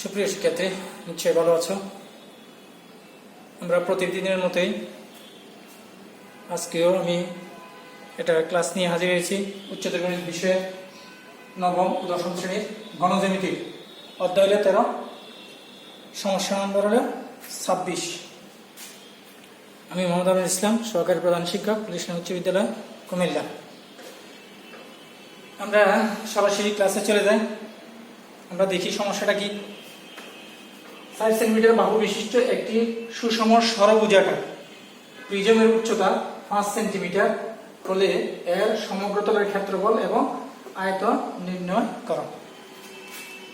সুপ্রিয় শিক্ষার্থী, নিশ্চয়ই ভালো আছো। আমরা প্রতিদিনের মতোই আজকেও আমি এটা ক্লাস নিয়ে হাজির হয়েছি। উচ্চতর গণিত বিষয়ে নবম ও দশম শ্রেণীর গণজ্যামিতি অধ্যায় হলো 13, সমস্যা নম্বর হলো 26। আমি মোহাম্মদ আমিনুল ইসলাম, সহকারী প্রধান শিক্ষক, পুলিশ উচ্চ বিদ্যালয়, কুমিল্লা। আমরা সরাসরি ক্লাসে চলে যাই। আমরা দেখি সমস্যাটা কি। 4 সেন্টিমিটার বাহু বিশিষ্ট একটি সুষম ষড়ভুজাকার প্রিজমের উচ্চতা 5 সেন্টিমিটার হলে এর সমগ্রতলের ক্ষেত্রফল এবং আয়তন নির্ণয় করো।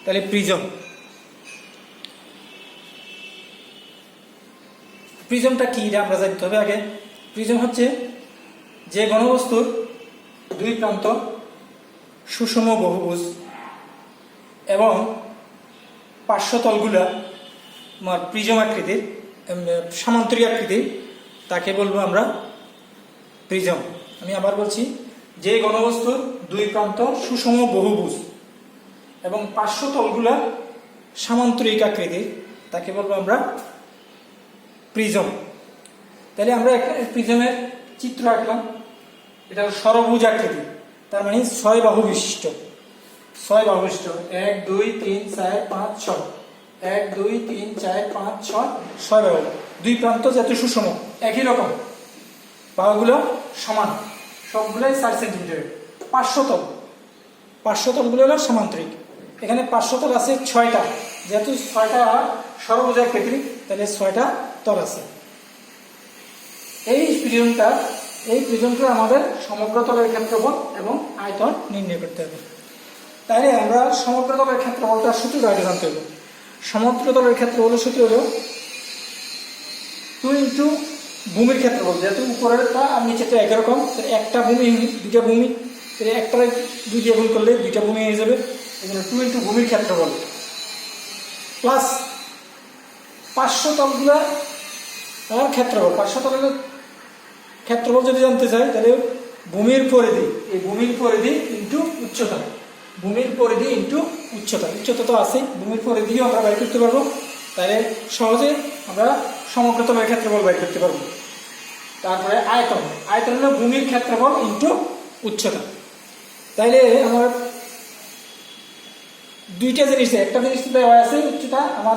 তাহলে প্রিজমটা কি এটা আমরা জানতে হবে আগে। প্রিজম হচ্ছে যে ঘনবস্তুর দুই প্রান্ত সুষম বহুভুজ এবং পার্শ্বতলগুলা প্রিজম আকৃতির, সামান্তরিক আকৃতির, তাকে বলবো আমরা প্রিজম। আমি আবার বলছি, যে ঘনবস্তুর দুই প্রান্ত সুষম বহুভুজ এবং পার্শ্বতলগুলা সামান্তরিক আকৃতির, তাকে বলবো আমরা প্রিজম। তাহলে আমরা প্রিজমের চিত্র আঁকলাম। এটা ষড়ভুজ আকৃতি, তার মানে 6 বাহু বিশিষ্ট। 6 বাহু বিশিষ্ট, 1 2 3 4 5 6, 1 2 3 4 5 6, 6 বাহু। দুই প্রান্ত যাতে সুষম, একই রকম, বাহুগুলো সমান, সবগুলোই 4 সেন্টিমিটার। পার্শ্বতলগুলো হলো সামান্তরিক। এখানে পার্শ্বতল আছে 6টা, যেহেতু 6টা ষড়ভুজ আকৃতি, তাহলে 6টা তল আছে। এই প্রিজমটা আমাদের সমগ্র তলের ক্ষেত্রফল এবং আয়তন নির্ণয় করতে হবে। তাহলে আমরা সমগ্র তলের ক্ষেত্রফলটা সূত্রটা আগে জানতে হবে। সমগ্র তলের ক্ষেত্রফল সূত্র হলো 2 ইন্টু ভূমির ক্ষেত্রফল, যেহেতু উপরেরটা আর নিচেটা একরকম, একটা ভূমি দুইটা ভূমি, একটা 2 দিয়ে গুণ করলে 2টা ভূমি হয়ে যাবে। এই জন্য 2 ইন্টু ভূমির ক্ষেত্রফল প্লাস পার্শ্বতলগুলা ক্ষেত্রফল। পার্শ্বতলের ক্ষেত্রফল যদি জানতে চাই, তাহলে ভূমির পরিধি, এই ভূমির পরিধি ইন্টু উচ্চতা, ভূমির পরিধি ইন্টু উচ্চতা। উচ্চতা তো আছে, ভূমির পরিধিও আমরা বের করতে পারবো। তাহলে সহজে আমরা সমগ্র তলের ক্ষেত্রফল বের করতে পারবো। তারপরে আয়তন হলো ভূমির ক্ষেত্রফল ইন্টু উচ্চতা। তাইলে আমার দুইটা জিনিস, একটা জিনিস দেওয়া আছে উচ্চতা, আমার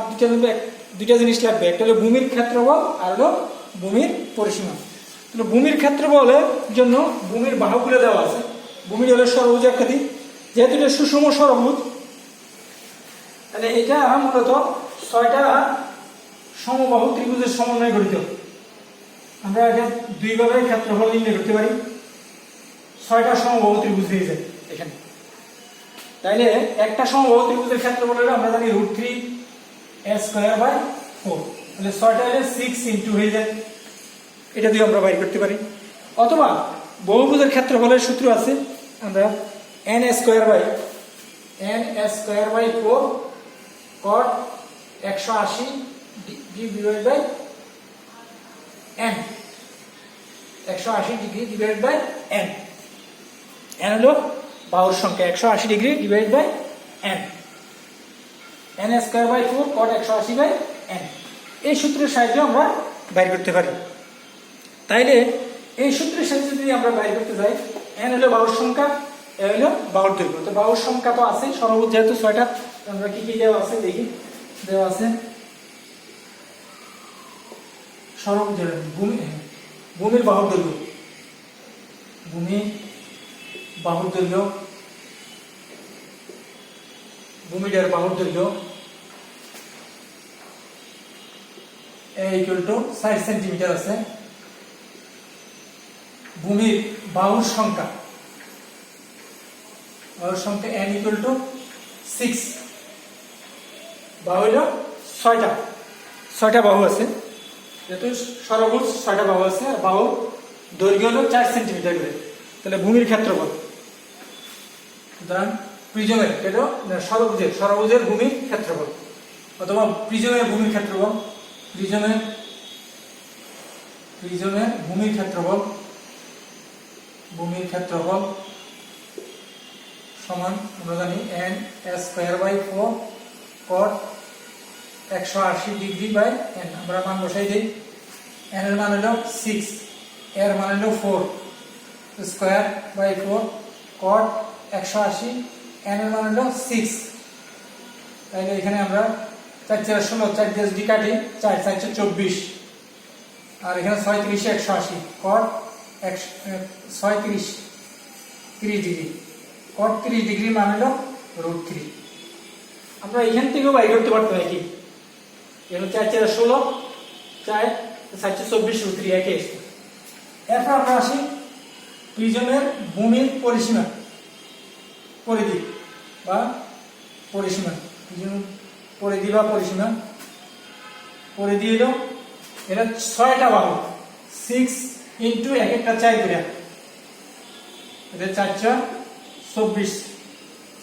দুইটা জিনিস লাগবে। একটা হলো ভূমির ক্ষেত্রফল আর হলো ভূমির পরিসীমা। তাহলে ভূমির ক্ষেত্রফলের জন্য ভূমির বাহুগুলো দেওয়া আছে। ভূমির হলো ষড়ভুজ আকৃতি, যেহেতু এটা সুষম ষড়ভুজ, তাহলে এটা মূলত 6টা সমবাহু ত্রিভুজের সমন্বয়ে গঠিত। আমরা এটা দুইভাবে ক্ষেত্রফল নির্ণয় করতে পারি। 6টা সমবাহু ত্রিভুজ হয়ে যায় এখানে। তাইলে একটা সমবাহু ত্রিভুজের ক্ষেত্রফল হলো আমরা জানি √3a²/4। তাহলে 6টা হলে 6 ইন্টু হয়ে যায়, এটা দিয়ে আমরা বাইর করতে পারি। অথবা বহুভুজের ক্ষেত্রফলের সূত্র আছে, আমরা n² cot 180 divide by n, 180 degree divide by n। n হলো বাহুর সংখ্যা, 180 degree divide by n, n²/4 cot 180/n। এই সূত্রের সাহায্যে আমরা বাইর করতে পারি। তাইলে এই সূত্রের সাহায্যে যদি আমরা বাইর করতে যাই, n হলো বাহুর সংখ্যা, এ হলো বাহুর দৈর্ঘ্য। তো বাহুর সংখ্যা তো আছে, ষড়ভুজ যেহেতু 6টা, আমরা কি কি দেওয়া আছে দেখি। দেওয়া আছে ষড়ভুজের ভূমির বাহুর দৈর্ঘ্য, ভূমির বাহুর দৈর্ঘ্য, ভূমিটার বাহুর দৈর্ঘ্য = 4 সেন্টিমিটার আছে। ভূমির বাহুর সংখ্যা n = 6। বাহু হলো 6টা বাহু আছে, যেহেতু ষড়ভুজ 6টা বাহু আছে, আর বাহুর দৈর্ঘ্য হলো 4 সেন্টিমিটার করে। তাহলে ভূমির ক্ষেত্রফল, সুতরাং প্রিজমের, এটা ষড়ভুজের ভূমির ক্ষেত্রফল অথবা প্রিজমের ভূমির ক্ষেত্রফল, প্রিজমের ভূমির ক্ষেত্রফল সমান আমরা জানি n²/4 cot 180°/n। আমরা মান বসাই দিই। n এর মান হলো 6, এর মান হলো 4, স্কয়ার বাই 4 cot 180, n এর মান হলো 6। তাহলে এখানে আমরা 4 4 16, 4 দিয়ে যদি কাটি 4 4 24, আর এখানে 36 180 cot 36 30°, cot 30° মান হলো √3। আমরা এখান থেকেও বাইর করতে পারতাম একই, এর 4 4 16, 4 4 24 √3 একই আসছে। এরপর আমরা আসি প্রিজমের ভূমির পরিসীমা, পরিধি বা পরিসীমা। প্রিজম পরিধি বা পরিসীমা, পরিধি হলো এটা 6টা বাহু, 6 ইনটু এক একটা 4 করে, এটা 424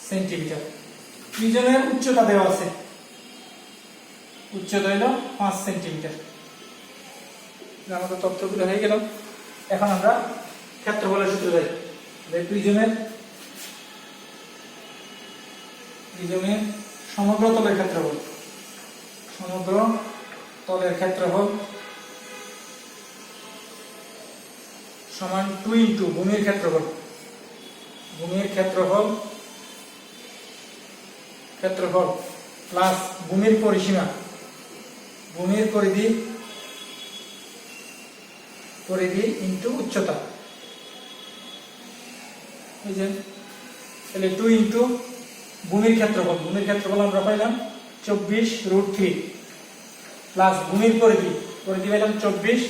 সেন্টিমিটার। প্রিজমের উচ্চতা দেওয়া আছে, উচ্চতা হলো 5 সেন্টিমিটার। আমাদের তথ্যগুলো হয়ে গেল। এখন আমরা ক্ষেত্রফলের সূত্র যাই। প্রিজমের সমগ্র তলের ক্ষেত্রফল, সমগ্র তলের ক্ষেত্রফল সমান 2 ইনটু ভূমির ক্ষেত্রফল, ভূমির ক্ষেত্রফল প্লাস ভূমির পরিসীমা, ভূমির পরিধি ইনটু উচ্চতা। এই যে তাহলে 2 ইনটু ভূমির ক্ষেত্রফল, ভূমির ক্ষেত্রফল আমরা পাইলাম 24√3 প্লাস ভূমির পরিধি পাইলাম 24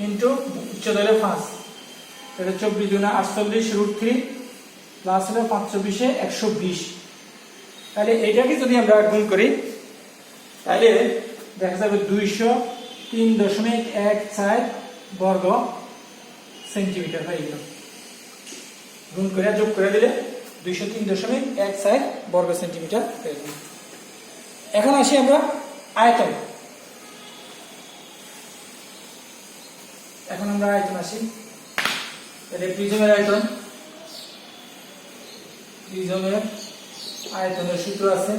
ইনটু উচ্চতা হলো 5, তাহলে 24 × 48√3 প্লাস হলো 5 24 120। তাহলে এটাকে যদি আমরা গুণ করি তাহলে দেখা যাবে 203.14 বর্গ সেন্টিমিটার হয়ে গেল। গুণ করে যোগ করে দিলে 203.14 বর্গ সেন্টিমিটার হয়ে গেল। এখন আসি আমরা আয়তন। এখন আমরা আয়তন আসি। এটা প্রিজমের আয়তন, প্রিজমের আয়তনের সূত্র আছে।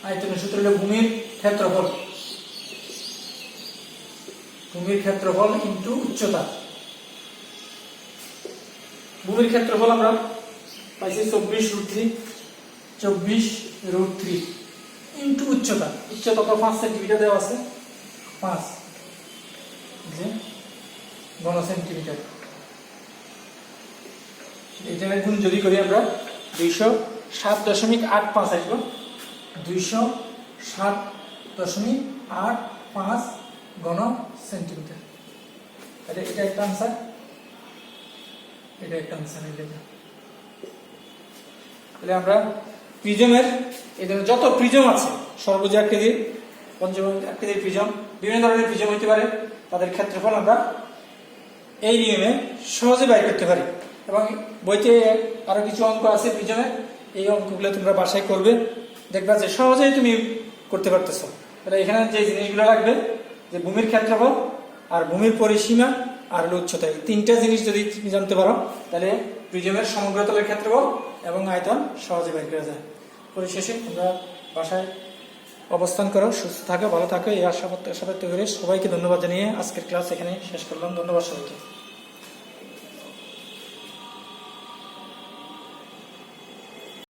আয়তনের সূত্র হলো ভূমির ক্ষেত্রফল, ভূমির ক্ষেত্রফল ইনটু উচ্চতা। ভূমির ক্ষেত্রফল আমরা পাইছি 24√3 ইনটু উচ্চতা। উচ্চতা তো 5 সেন্টিমিটার দেওয়া আছে, 5 ঘন সেন্টিমিটার। এই জায়গায় গুণ যদি করি আমরা 207.85 আসবো, 207.85 ঘন সেন্টিমিটার। তাহলে এটা একটা আনসার, এটা একটা আনসার। তাহলে আমরা প্রিজমের এখানে যত প্রিজম আছে, সর্বোচ্চ আকৃতির, পঞ্চভুজ আকৃতির প্রিজম, বিভিন্ন ধরনের প্রিজম হতে পারে, তাদের ক্ষেত্রফল আমরা এই নিয়মে সহজে বাইর করতে পারি। এবং বইতে আরো কিছু অঙ্ক আছে প্রিজমের, এই অঙ্কগুলো তোমরা বাসায় করবে, দেখবা যে সহজেই তুমি করতে পারতেছো। তাহলে এখানে যে জিনিসগুলো লাগবে, যে ভূমির ক্ষেত্রফল আর ভূমির পরিসীমা আর উচ্চতা, এই 3টা জিনিস যদি তুমি জানতে পারো তাহলে প্রিজমের সমগ্র তলের ক্ষেত্রফল এবং আয়তন সহজে বের করা যায়। পরিশেষে তোমরা বাসায় অবস্থান করো, সুস্থ থাকো, ভালো থাকো, এই আশা ব্যক্ত করে সবাইকে ধন্যবাদ জানিয়ে আজকের ক্লাস এখানে শেষ করলাম। ধন্যবাদ সবাইকে।